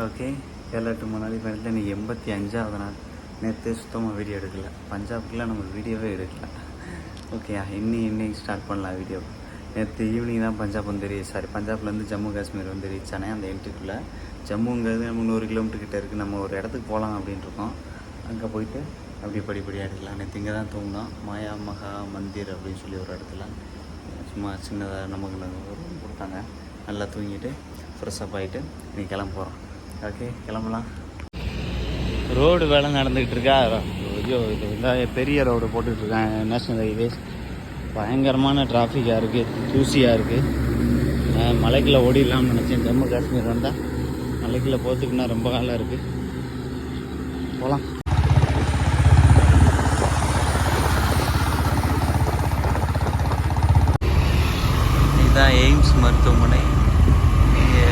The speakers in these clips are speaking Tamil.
ஓகே, கேரளா டு மணாலி பயணத்தில் இன்றைக்கி 85வது நாள். நேற்று சுத்தமாக வீடியோ எடுக்கல, பஞ்சாப்குலாம் நம்ம வீடியோவே எடுக்கல. ஓகே, இன்னைக்கு ஸ்டார்ட் பண்ணலாம் வீடியோ. நேற்று ஈவினிங் தான் பஞ்சாப் பஞ்சாப்லேருந்து ஜம்மு காஷ்மீர் வந்து ரீச் ஆனேன். அந்த என்ட்ரிக்குள்ளே ஜம்முங்கிறது நம்ம 100 கிலோமீட்டர் கிட்டே இருக்குது. நம்ம ஒரு இடத்துக்கு போகலாம் அப்படின்ட்டுருக்கோம். அங்கே போயிட்டு அப்படி படிப்படியாக எடுக்கலாம். நேற்று இங்கே தான் தூங்கினோம், மாயா மகா மந்திர் அப்படின்னு சொல்லி ஒரு இடத்துல. சும்மா சின்னதாக நமக்கு ஒரு ரூம் கொடுத்தாங்க. நல்லா தூங்கிட்டு ஃப்ரெஷ்ஷப் ஆகிட்டு இன்றைக்கி கிளம்ப போகிறோம். ஓகே, கிளம்பலாம். ரோடு வேலை நடந்துக்கிட்டு இருக்கா. ஐயோ, இது வந்து பெரிய ரோடு போட்டுட்ருக்கேன், நேஷ்னல் ஹைவேஸ். பயங்கரமான டிராஃபிக்காக இருக்குது, தூசியாக இருக்குது. மலைக்குள்ளே ஓடிடலாம்னு நினச்சேன். ஜம்மு காஷ்மீர் வந்தால் மலைக்குள்ளே போகிறதுக்குன்னா ரொம்ப காலம் இருக்குது. போகலாம். இதுதான் எய்ம்ஸ் மருத்துவமனை. இங்கே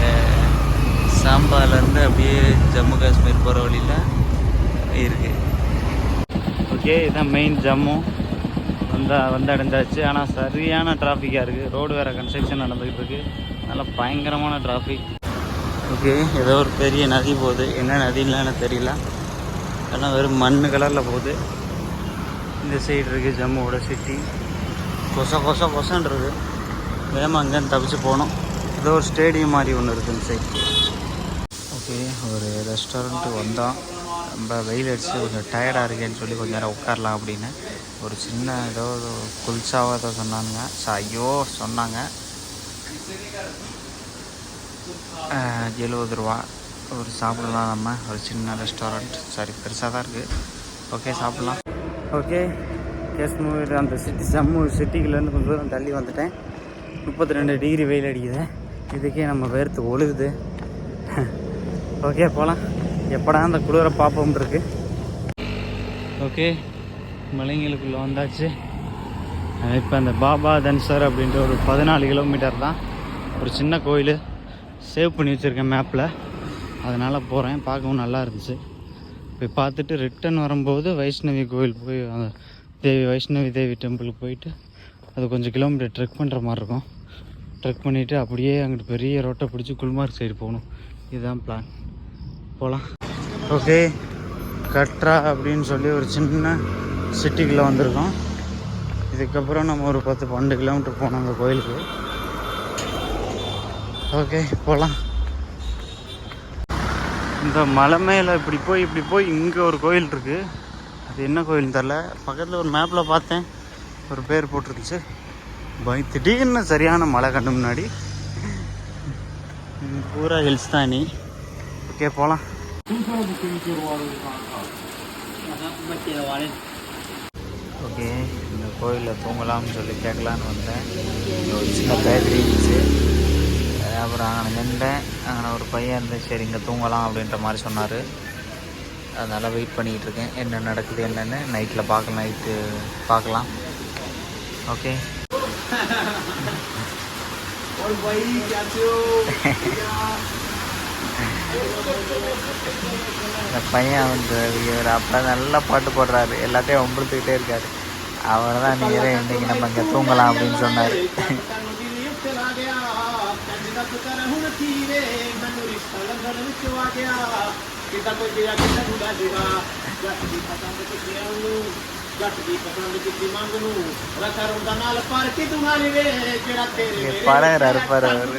சாம்பாலேருந்து அப்படியே ஜம்மு காஷ்மீர் போகிற வழியில் இருக்குது. ஓகே, இதுதான் மெயின் ஜம்மு. வந்தடைஞ்சாச்சு. ஆனால் சரியான டிராஃபிக்காக இருக்குது. ரோடு வேறு கன்ஸ்ட்ரக்ஷன் நடந்துக்கிட்டு இருக்குது. நல்லா பயங்கரமான டிராஃபிக். ஓகே, ஏதோ ஒரு பெரிய நதி போகுது. என்ன நதின்னு எனக்கு தெரியல. ஆனால் வெறும் மண் கலரில் போகுது. இந்த சைடு இருக்குது ஜம்முவோட சிட்டி. கொசன்றது வேகமாக அங்கேருந்து தப்பிச்சு போகணும். ஏதோ ஒரு ஸ்டேடியம் மாதிரி ஒன்று இருக்குது இந்த சைடு. ஓகே, ஒரு ரெஸ்டாரண்ட்டு வந்தோம். ரொம்ப வெயில் அடிச்சு கொஞ்சம் டயர்டாக இருக்கேன்னு சொல்லி கொஞ்சம் நேரம் உட்காரலாம் அப்படின்னு ஒரு சின்ன ஏதோ குல்சாவாக ஏதோ சொன்னாங்க. சொன்னாங்க 70 ரூபா. ஒரு சாப்பிடலாம். நம்ம ஒரு சின்ன ரெஸ்டாரண்ட், பெருசாக தான் இருக்குது. ஓகே, சாப்பிட்லாம். ஓகே, காஷ்மீர் அந்த ஜம்மு சிட்டிக்குள்ளேருந்து கொஞ்சம் தூரம் தள்ளி வந்துட்டேன். 32 டிகிரி வெயில் அடிக்குது. இதுக்கே நம்ம வேர்த்து ஒழுகுது. ஓகே, போகலாம். எப்படா அந்த குளிரை பார்ப்போம் இருக்கு. ஓகே, மலைங்களுக்குள்ளே வந்தாச்சு. இப்போ அந்த பாபா தன்சர் அப்படின்ற ஒரு 14 கிலோமீட்டர் தான். ஒரு சின்ன கோயில் சேவ் பண்ணி வச்சுருக்கேன் மேப்பில். அதனால் போகிறேன். பார்க்கவும் நல்லா இருந்துச்சு. போய் பார்த்துட்டு ரிட்டன் வரும்போது வைஷ்ணவி கோயில் போய் அந்த வைஷ்ணவி தேவி டெம்பிளுக்கு போயிட்டு அது கொஞ்சம் கிலோமீட்டர் ட்ரெக் பண்ணுற மாதிரி இருக்கும். ட்ரெக் பண்ணிவிட்டு அப்படியே அங்கிட்டு பெரிய ரோட்டை பிடிச்சி குல்மார்க் சைடு போகணும். இதுதான் பிளான். போகலாம். ஓகே, கட்ரா அப்படின்னு சொல்லி ஒரு சின்ன சிட்டிக்குள்ளே வந்திருக்கோம். இதுக்கப்புறம் நம்ம ஒரு 10-12 கிலோமீட்டர் போனோம் அந்த கோயிலுக்கு. ஓகே, போகலாம். இந்த மலை மேலே இப்படி போய் இங்கே ஒரு கோயில் இருக்குது. அது என்ன கோயில்னு தெரில. பக்கத்தில் ஒரு மேப்பில் பார்த்தேன், ஒரு பேர் போட்டிருந்துச்சு. திடீர்னு சரியான மழை கண்டு முன்னாடி. பூரா ஹில்ஸ் தான் நீ. ஓகே, போகலாம். ஓகே, இந்த கோயிலில் தூங்கலாம்னு சொல்லி கேட்கலான்னு வந்தேன். ஒரு சின்ன பேக்கரி இருந்துச்சு. அப்புறம் அங்கே நின்றேன். அங்கே ஒரு பையன் இருந்து சரி இங்கே தூங்கலாம் அப்படின்ற மாதிரி சொன்னார். அதனால் வெயிட் பண்ணிக்கிட்டு இருக்கேன். என்ன நடக்குது என்னென்னு நைட்டில் பார்க்கலாம். ஓகே, இந்த பையன் வந்து இவர் அப்போ நல்லா பாட்டு போடுறாரு, எல்லாத்தையும் ஒம்புத்துக்கிட்டே இருக்காரு. அவர் தான் நீங்கள் இன்றைக்கி நம்ம இங்கே தூங்கலாம் அப்படின்னு சொன்னார். பழகிறாரு பாரு அவர்.